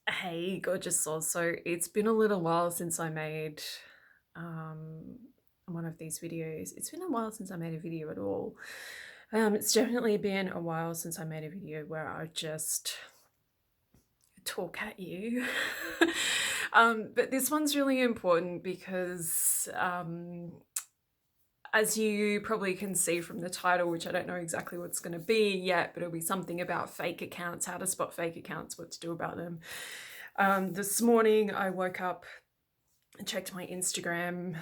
Hey, gorgeous soul. So it's been a little while since I made um, one of these videos. It's been a while since I made a video at all. It's definitely been a while since I made a video where I just talk at you. But this one's really important because, as you probably can see from the title, which I don't know exactly what's going to be yet, but it'll be something about fake accounts, how to spot fake accounts, what to do about them. This morning I woke up and checked my Instagram,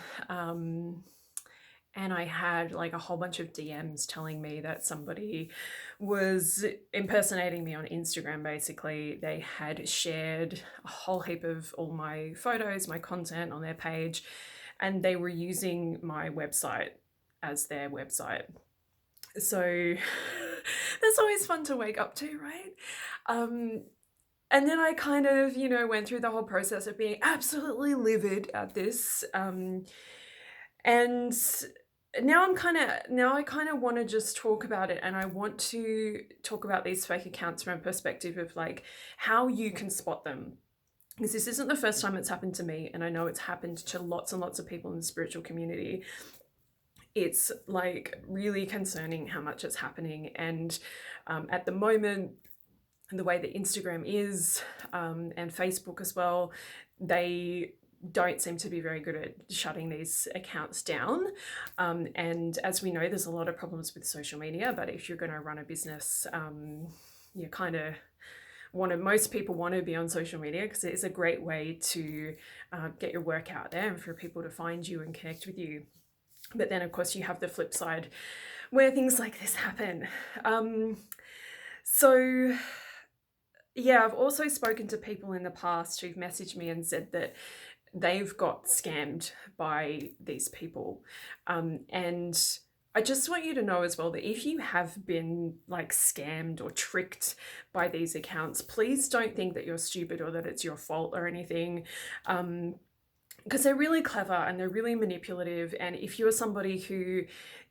and I had like a whole bunch of DMs telling me that somebody was impersonating me on Instagram. Basically, they had shared a whole heap of all my photos, my content on their page, and they were using my website as their website. So that's always fun to wake up to, right? Um, and then I kind of, went through the whole process of being absolutely livid at this. And now I kind of want to just talk about it, and I want to talk about these fake accounts from a perspective of like how you can spot them. Because this isn't the first time it's happened to me, and I know it's happened to lots and lots of people in the spiritual community. It's like really concerning how much it's happening, and at the moment, the way that Instagram is, and Facebook as well, they don't seem to be very good at shutting these accounts down. And as we know, there's a lot of problems with social media, but if you're going to run a business, you kind of most people want to be on social media because it is a great way to get your work out there and for people to find you and connect with you. But then, of course, you have the flip side where things like this happen. So yeah, I've also spoken to people in the past who've messaged me and said that they've got scammed by these people. And I just want you to know as well that if you have been like scammed or tricked by these accounts, please don't think that you're stupid or that it's your fault or anything. Because they're really clever and they're really manipulative. And if you're somebody who,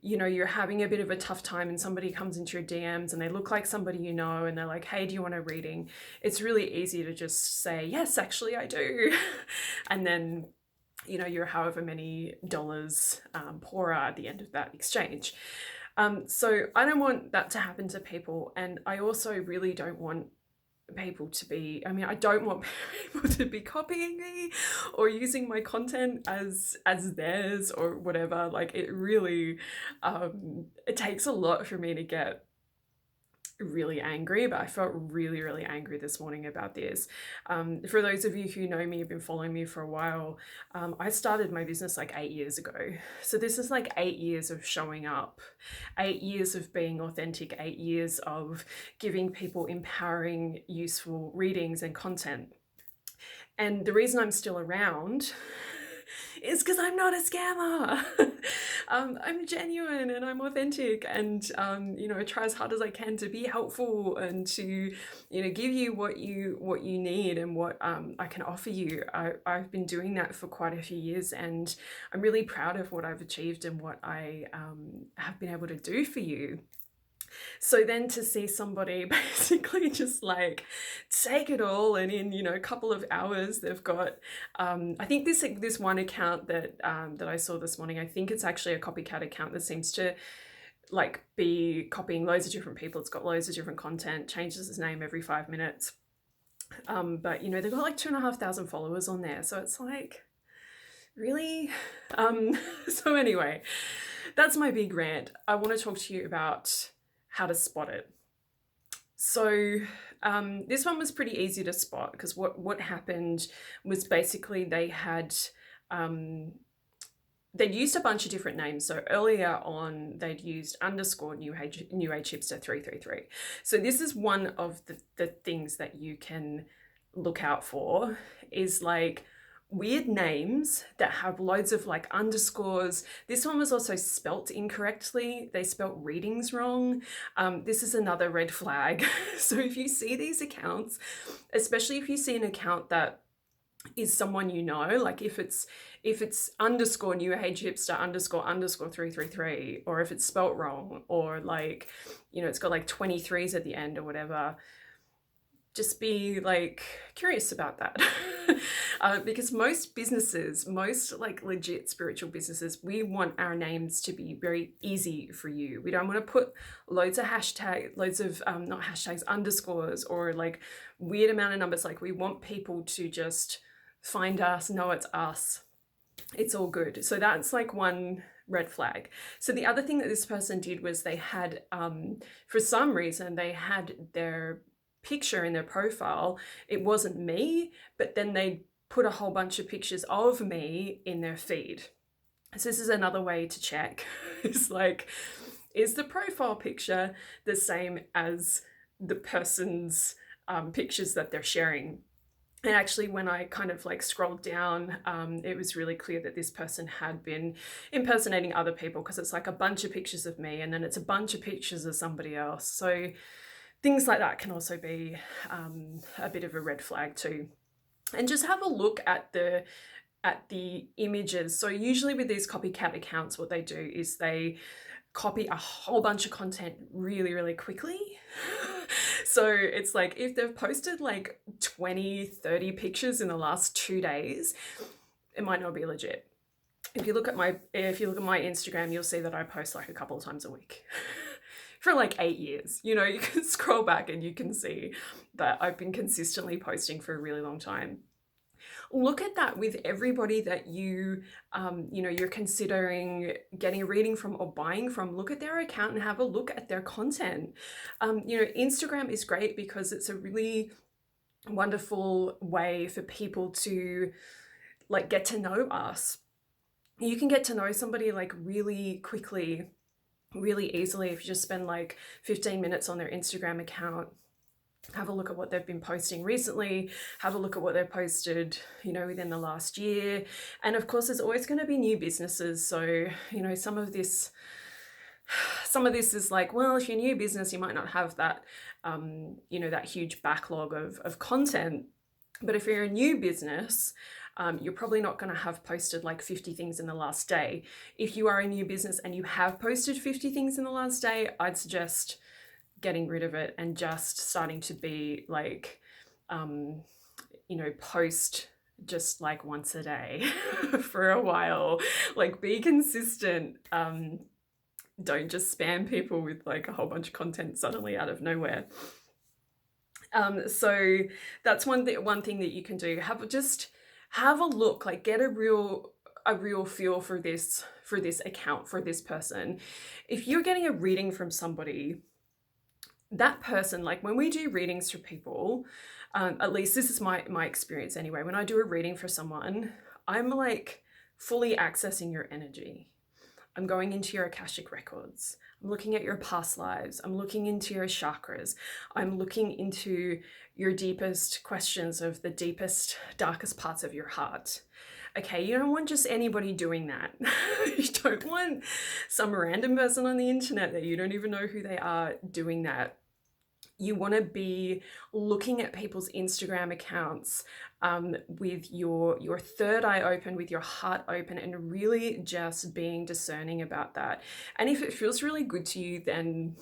you're having a bit of a tough time and somebody comes into your DMs and they look like somebody you know and they're like, hey, do you want a reading? It's really easy to just say, yes, actually, I do. And then, you're however many dollars poorer at the end of that exchange. So I don't want that to happen to people. And I also really don't want people to be, I don't want people to be copying me or using my content as theirs or whatever. Like it really it takes a lot for me to get really angry, but I felt really, really angry this morning about this. For those of you who know me, have been following me for a while, I started my business like 8 years ago. So this is like 8 years of showing up, 8 years of being authentic, 8 years of giving people empowering, useful readings and content. And the reason I'm still around is because I'm not a scammer. I'm genuine and I'm authentic, and I try as hard as I can to be helpful and to give you what you need and what I can offer you. I've been doing that for quite a few years, and I'm really proud of what I've achieved and what I have been able to do for you. So then to see somebody basically just like take it all, and in a couple of hours they've got I think this one account that I saw this morning, I think it's actually a copycat account that seems to like be copying loads of different people. It's got loads of different content, changes its name every 5 minutes. But they've got like 2,500 followers on there, so it's like really. So anyway, that's my big rant. I want to talk to you about how to spot it. So this one was pretty easy to spot because what happened was basically they'd used a bunch of different names. So earlier on, they'd used underscore New Age Hipster 333. So this is one of the things that you can look out for, is like weird names that have loads of like underscores. This one was also spelt incorrectly. They spelt readings wrong. This is another red flag. So if you see these accounts, especially if you see an account that is someone like if it's underscore New Age Hipster underscore 333, or if it's spelt wrong, or like it's got like 23s at the end or whatever, just be like curious about that. Because most businesses, most like legit spiritual businesses, we want our names to be very easy for you. We don't want to put loads of loads of not hashtags, underscores, or like weird amount of numbers. Like we want people to just find us, know it's us. It's all good. So that's like one red flag. So the other thing that this person did was they had, for some reason, they had their picture in their profile. It wasn't me, but then they put a whole bunch of pictures of me in their feed. So this is another way to check. It's like, is the profile picture the same as the person's pictures that they're sharing? And actually, when I kind of like scrolled down, it was really clear that this person had been impersonating other people, because it's like a bunch of pictures of me and then it's a bunch of pictures of somebody else. So things like that can also be a bit of a red flag too. And just have a look at the images. So usually with these copycat accounts, what they do is they copy a whole bunch of content really, really quickly. So it's like if they've posted like 20, 30 pictures in the last 2 days, it might not be legit. If you look at my Instagram, you'll see that I post like a couple of times a week for like 8 years. You know, you can scroll back and you can see that I've been consistently posting for a really long time. Look at that with everybody that you're considering getting a reading from or buying from. Look at their account and have a look at their content. Instagram is great because it's a really wonderful way for people to like get to know us. You can get to know somebody like really quickly, really easily if you just spend like 15 minutes on their Instagram account. Have a look at what they've been posting recently, have a look at what they've posted, within the last year. And of course, there's always going to be new businesses. So, some of this is like, well, if you're a new business, you might not have that, that huge backlog of content. But if you're a new business, you're probably not going to have posted like 50 things in the last day. If you are a new business and you have posted 50 things in the last day, I'd suggest getting rid of it and just starting to be like, post just like once a day for a while. Like be consistent. Don't just spam people with like a whole bunch of content suddenly out of nowhere. So that's one thing that you can do. Have a look, like get a real feel for this account, for this person. If you're getting a reading from somebody, that person, like when we do readings for people, at least this is my experience anyway, when I do a reading for someone, I'm like fully accessing your energy. I'm going into your Akashic records. I'm looking at your past lives. I'm looking into your chakras. I'm looking into your deepest questions of the deepest, darkest parts of your heart. Okay, you don't want just anybody doing that. You don't want some random person on the internet that you don't even know who they are doing that. You want to be looking at people's Instagram accounts with your third eye open, with your heart open, and really just being discerning about that. And if it feels really good to you, then,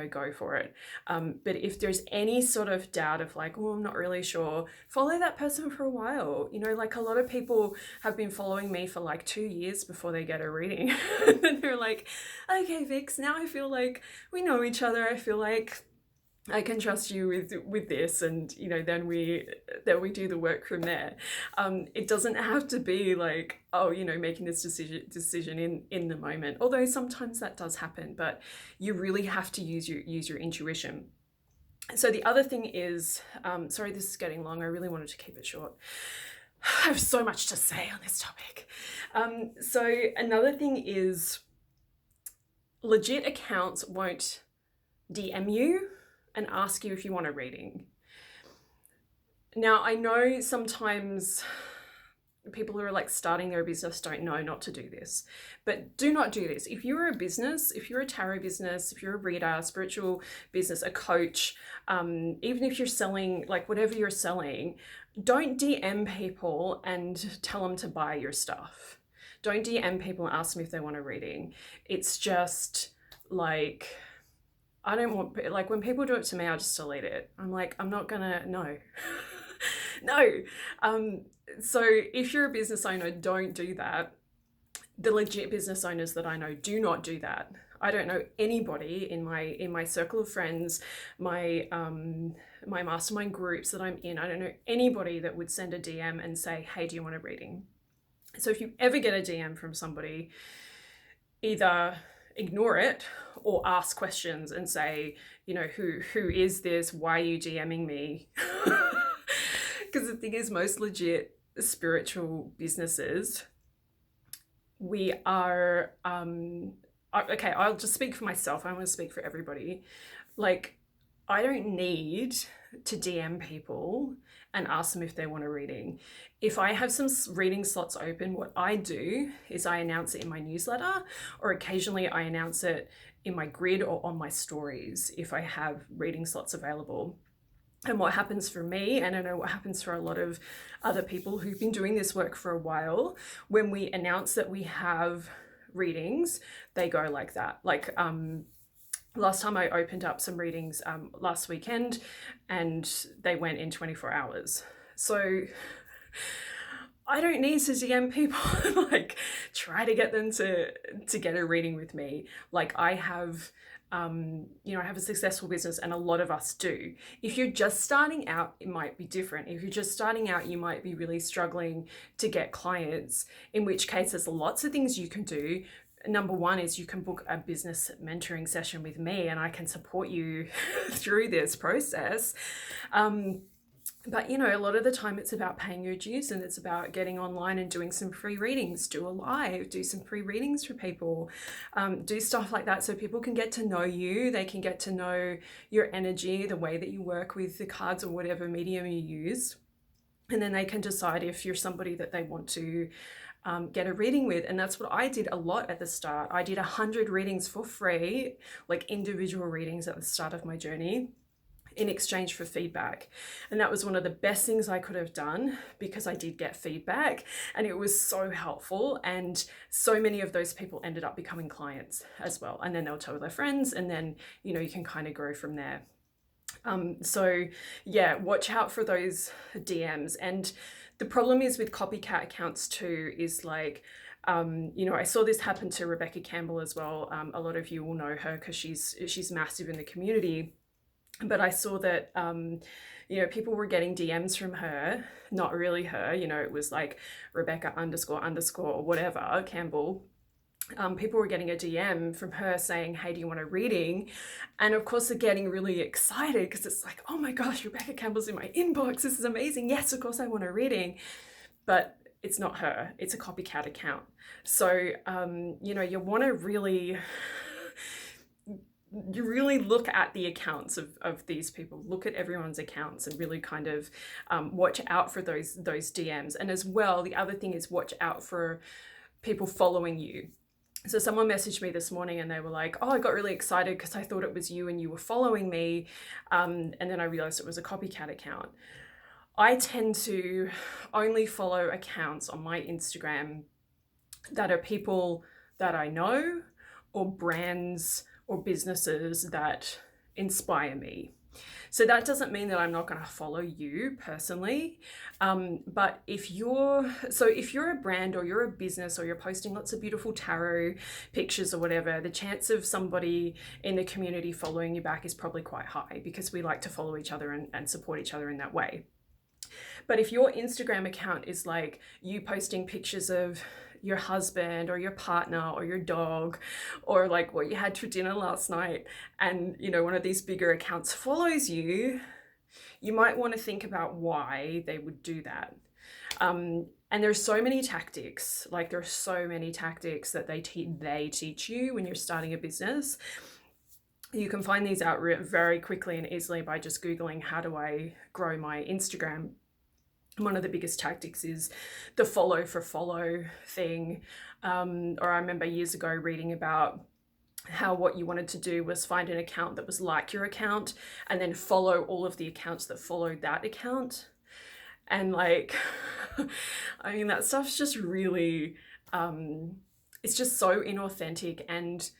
go for it. But if there's any sort of doubt of like, oh, I'm not really sure, follow that person for a while. Like a lot of people have been following me for like 2 years before they get a reading. And then they're like, okay, Vix, now I feel like we know each other. I feel like I can trust you with this, and then we do the work from there. It doesn't have to be like, oh, making this decision in the moment, although sometimes that does happen, but you really have to use your intuition. So the other thing is, sorry, this is getting long. I really wanted to keep it short. I have so much to say on this topic. So another thing is, legit accounts won't DM you and ask you if you want a reading. Now, I know sometimes people who are like starting their business don't know not to do this, but do not do this. If you're a business, if you're a tarot business, if you're a reader, a spiritual business, a coach, even if you're selling, like whatever you're selling, don't DM people and tell them to buy your stuff. Don't DM people and ask them if they want a reading. It's just like, I don't want, like, when people do it to me, I just delete it. I'm like, I'm not gonna, no. No. Um, so if you're a business owner, don't do that. The legit business owners that I know do not do that. I don't know anybody in my circle of friends, my my mastermind groups that I'm in. I don't know anybody that would send a DM and say, "Hey, do you want a reading?" So if you ever get a DM from somebody, either ignore it or ask questions and say, you know, who is this? Why are you DMing me? Because the thing is, most legit spiritual businesses, we are okay, I'll just speak for myself. I want to speak for everybody. Like, I don't need to DM people and ask them if they want a reading. If I have some reading slots open, what I do is I announce it in my newsletter, or occasionally I announce it in my grid or on my stories if I have reading slots available. And what happens for me, and I know what happens for a lot of other people who've been doing this work for a while, when we announce that we have readings, they go like that. Like, last time I opened up some readings last weekend, and they went in 24 hours. So I don't need to DM people like try to get them to get a reading with me. Like, I have I have a successful business, and a lot of us do. If you're just starting out, it might be different. If you're just starting out, you might be really struggling to get clients, in which case there's lots of things you can do. Number one is you can book a business mentoring session with me, and I can support you through this process. But a lot of the time it's about paying your dues, and it's about getting online and doing some free readings, do a live, do some free readings for people, do stuff like that so people can get to know you. They can get to know your energy, the way that you work with the cards or whatever medium you use. And then they can decide if you're somebody that they want to get a reading with. And that's what I did a lot at the start. I did 100 readings for free, like individual readings at the start of my journey, in exchange for feedback. And that was one of the best things I could have done, because I did get feedback and it was so helpful. And so many of those people ended up becoming clients as well. And then they'll tell their friends, and then, you can kind of grow from there. So yeah, watch out for those DMs. And the problem is with copycat accounts too, is like, I saw this happen to Rebecca Campbell as well. A lot of you will know her because she's massive in the community. But I saw that, people were getting DMs from her, not really her, it was like Rebecca __ or whatever, Campbell. People were getting a DM from her saying, "Hey, do you want a reading?" And of course they're getting really excited because it's like, "Oh my gosh, Rebecca Campbell's in my inbox. This is amazing. Yes, of course I want a reading." But it's not her. It's a copycat account. So, you want to really... you really look at the accounts of these people, look at everyone's accounts, and really kind of watch out for those DMs. And as well, the other thing is watch out for people following you. So someone messaged me this morning and they were like, "Oh, I got really excited because I thought it was you and you were following me. And then I realized it was a copycat account." I tend to only follow accounts on my Instagram that are people that I know, or brands or businesses that inspire me. So that doesn't mean that I'm not going to follow you personally. But if you're a brand or you're a business or you're posting lots of beautiful tarot pictures or whatever, the chance of somebody in the community following you back is probably quite high, because we like to follow each other and support each other in that way. But if your Instagram account is like you posting pictures of your husband or your partner or your dog, or like what you had for dinner last night, and one of these bigger accounts follows you, you might want to think about why they would do that. And there's so many tactics, that they teach you when you're starting a business. You can find these out very quickly and easily by just Googling, "How do I grow my Instagram?" One of the biggest tactics is the follow for follow thing. Or I remember years ago reading about how what you wanted to do was find an account that was like your account and then follow all of the accounts that followed that account. And like, I mean, that stuff's just really, it's just so inauthentic. And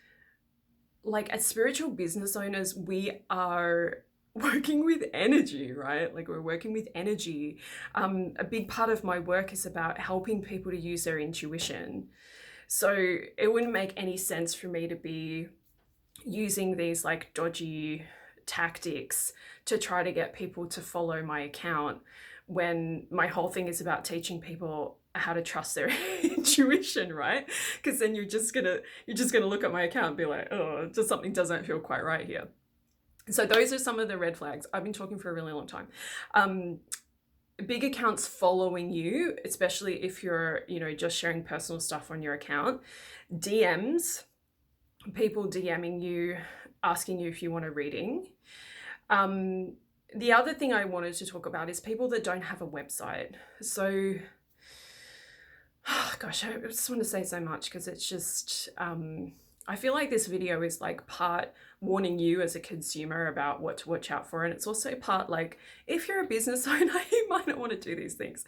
like as spiritual business owners, we are working with energy, right? Like we're working with energy. A big part of my work is about helping people to use their intuition. So it wouldn't make any sense for me to be using these like dodgy tactics to try to get people to follow my account when my whole thing is about teaching people how to trust their intuition, right? Because then you're just gonna look at my account and be like, oh, just something doesn't feel quite right here. So those are some of the red flags. I've been talking for a really long time. Big accounts following you, especially if you're, just sharing personal stuff on your account. DMs, people DMing you, asking you if you want a reading. The other thing I wanted to talk about is people that don't have a website. So, gosh, I just want to say so much because it's just, I feel like this video is like part warning you as a consumer about what to watch out for. And it's also part like, if you're a business owner, you might not want to do these things.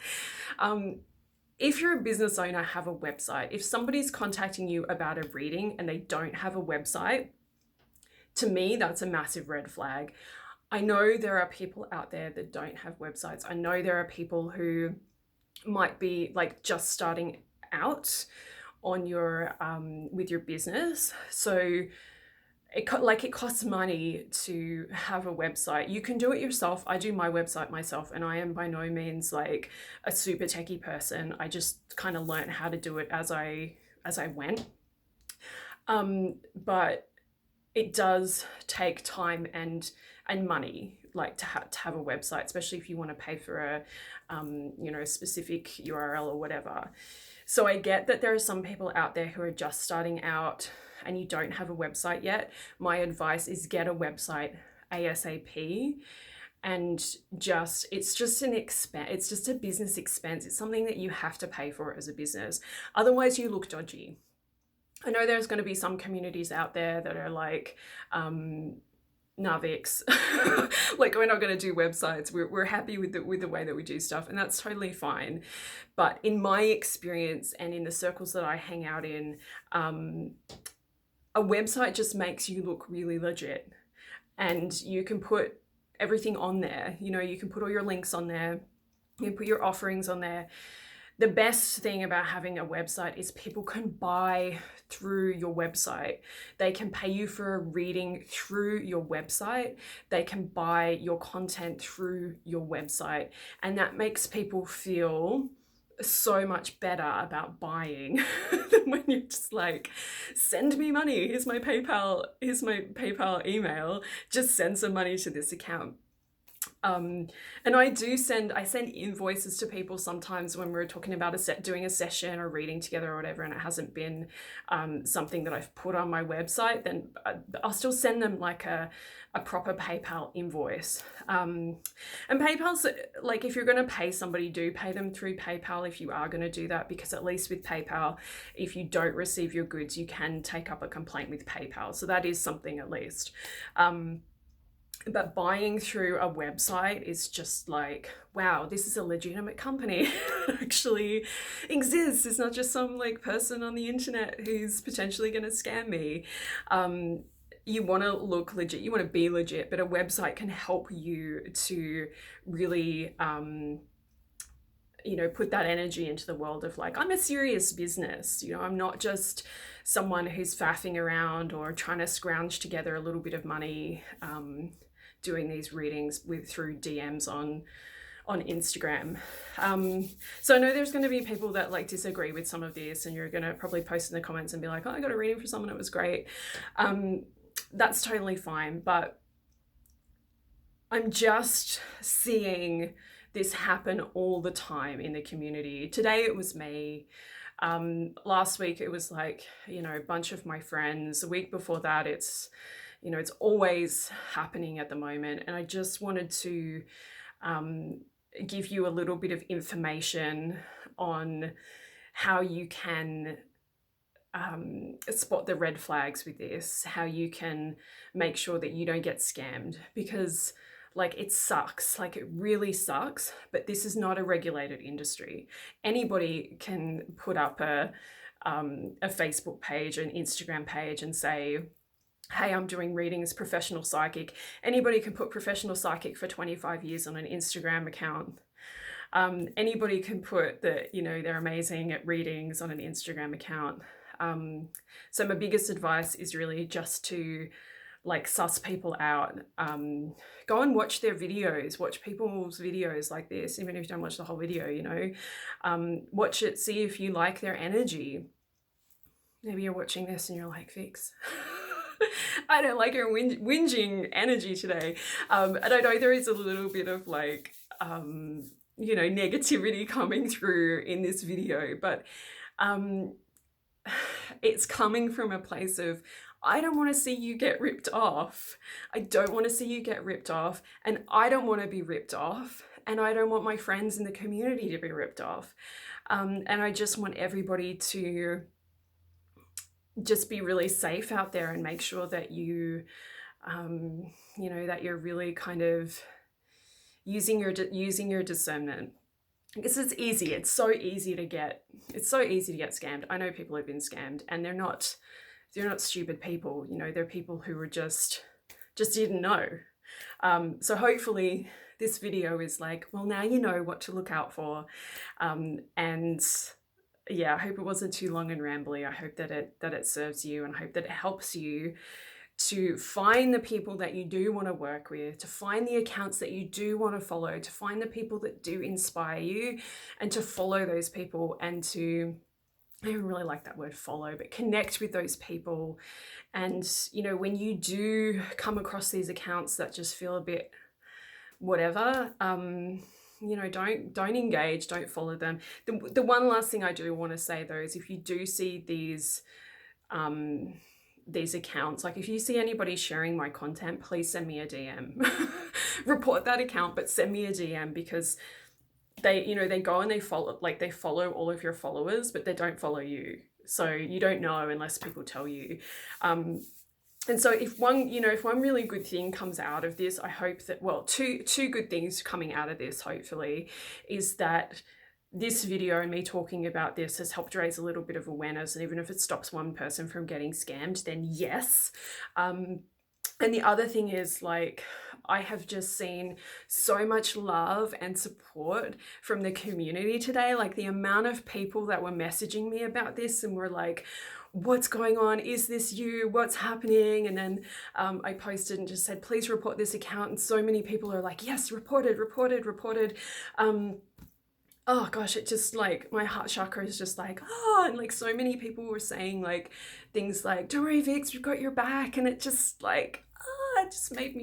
If you're a business owner, have a website. If somebody's contacting you about a reading and they don't have a website, to me, that's a massive red flag. I know there are people out there that don't have websites. I know there are people who might be like just starting out on your with your business. So it costs money to have a website. You can do it yourself. I do my website myself, and I am by no means like a super techie person. I just kind of learned how to do it as I went. But it does take time and money, like to have a website, especially if you want to pay for a specific URL or whatever. So I get that there are some people out there who are just starting out and you don't have a website yet. My advice is get a website ASAP. And it's just a business expense. It's something that you have to pay for as a business. Otherwise you look dodgy. I know there's going to be some communities out there that are like, Narvix, like we're not going to do websites. We're happy with the way that we do stuff, and that's totally fine. But in my experience and in the circles that I hang out in, a website just makes you look really legit, and you can put everything on there. You can put all your links on there. You can put your offerings on there. The best thing about having a website is people can buy through your website. They can pay you for a reading through your website. They can buy your content through your website. And that makes people feel so much better about buying than when you're just like, send me money. Here's my PayPal email. Just send some money to this account. And I send invoices to people sometimes when we're talking about doing a session or reading together or whatever, and it hasn't been something that I've put on my website, then I'll still send them like a proper PayPal invoice. And PayPal's like, if you're going to pay somebody, do pay them through PayPal if you are going to do that, because at least with PayPal, if you don't receive your goods, you can take up a complaint with PayPal. So that is something at least. But buying through a website is just like, wow, this is a legitimate company. It actually exists. It's not just some like person on the internet who's potentially going to scam me. You want to look legit, you want to be legit, but a website can help you to really, put that energy into the world of like, I'm a serious business. I'm not just someone who's faffing around or trying to scrounge together a little bit of money, doing these readings through DMs on Instagram. So I know there's going to be people that like disagree with some of this, and you're going to probably post in the comments and be like, oh, I got a reading for someone, it was great. That's totally fine, but I'm just seeing this happen all the time in the community. Today it was me. Last week it was like, a bunch of my friends. The week before that it's always happening at the moment. And I just wanted to give you a little bit of information on how you can spot the red flags with this, how you can make sure that you don't get scammed, because like it sucks, like it really sucks, but this is not a regulated industry. Anybody can put up a Facebook page, an Instagram page and say, hey, I'm doing readings, professional psychic. Anybody can put professional psychic for 25 years on an Instagram account. Anybody can put that, you know, they're amazing at readings on an Instagram account. So my biggest advice is really just to like suss people out. Go and watch their videos, watch people's videos like this, even if you don't watch the whole video, you know. Watch it, see if you like their energy. Maybe you're watching this and you're like, Vix, I don't like your whinging energy today. And I know there is a little bit of like, you know, negativity coming through in this video, but it's coming from a place of, I don't want to see you get ripped off. I don't want to see you get ripped off, and I don't want to be ripped off, and I don't want my friends in the community to be ripped off. And I just want everybody to just be really safe out there and make sure that you, you know, that you're really kind of using your discernment. Because it's easy. It's so easy to get scammed. I know people have been scammed, and they're not stupid people. You know, they're people who were just didn't know. So hopefully this video is like, well, now you know what to look out for. And yeah, I hope it wasn't too long and rambly. I hope that it serves you, and I hope that it helps you to find the people that you do want to work with, to find the accounts that you do want to follow, to find the people that do inspire you, and to follow those people, and to, I don't really like that word follow, but connect with those people. And, you know, when you do come across these accounts that just feel a bit whatever, you know, don't engage, don't follow them. The one last thing I do want to say though is, if you do see these accounts, like if you see anybody sharing my content, please send me a DM. Report that account, but send me a DM, because they, you know, they go and they follow all of your followers, but they don't follow you. So you don't know unless people tell you. And so if one really good thing comes out of this, I hope that, well, two good things coming out of this, hopefully, is that this video and me talking about this has helped raise a little bit of awareness. And even if it stops one person from getting scammed, then yes. And the other thing is, like, I have just seen so much love and support from the community today. Like, the amount of people that were messaging me about this and were like, what's going on? Is this you? What's happening? And then I posted and just said, please report this account. And so many people are like, yes, reported. Oh gosh, it just, like, my heart chakra is just like, oh, and like so many people were saying like things like, don't worry, Vix, we've got your back. And it just like, it just made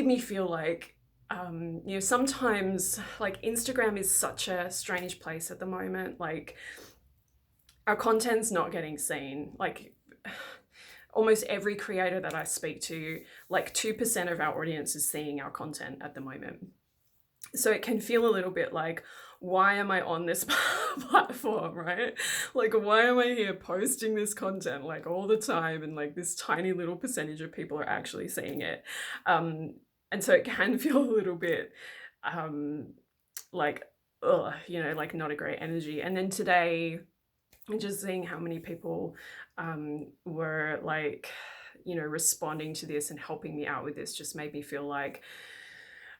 me feel like, you know, sometimes like Instagram is such a strange place at the moment. Like, our content's not getting seen. Like, almost every creator that I speak to, like 2% of our audience is seeing our content at the moment. So it can feel a little bit like, why am I on this platform, right? Like, why am I here posting this content like all the time, and like this tiny little percentage of people are actually seeing it? And so it can feel a little bit like, ugh, you know, like not a great energy. And then today, just seeing how many people were like, you know, responding to this and helping me out with this just made me feel like,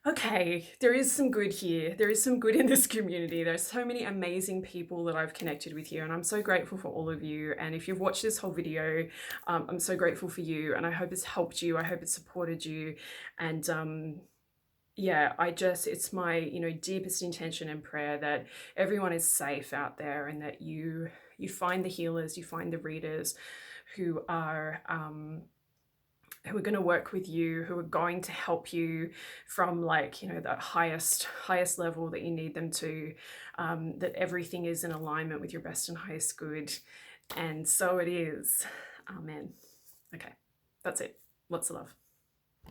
okay, there is some good here. There is some good in this community. There's so many amazing people that I've connected with here, and I'm so grateful for all of you. And if you've watched this whole video, I'm so grateful for you, and I hope it's helped you. I hope it's supported you. And yeah, it's my, you know, deepest intention and prayer that everyone is safe out there, and that you find the healers, you find the readers who are going to work with you, who are going to help you from, like, you know, that highest level that you need them to, that everything is in alignment with your best and highest good. And so it is. Amen. Okay, that's it. Lots of love.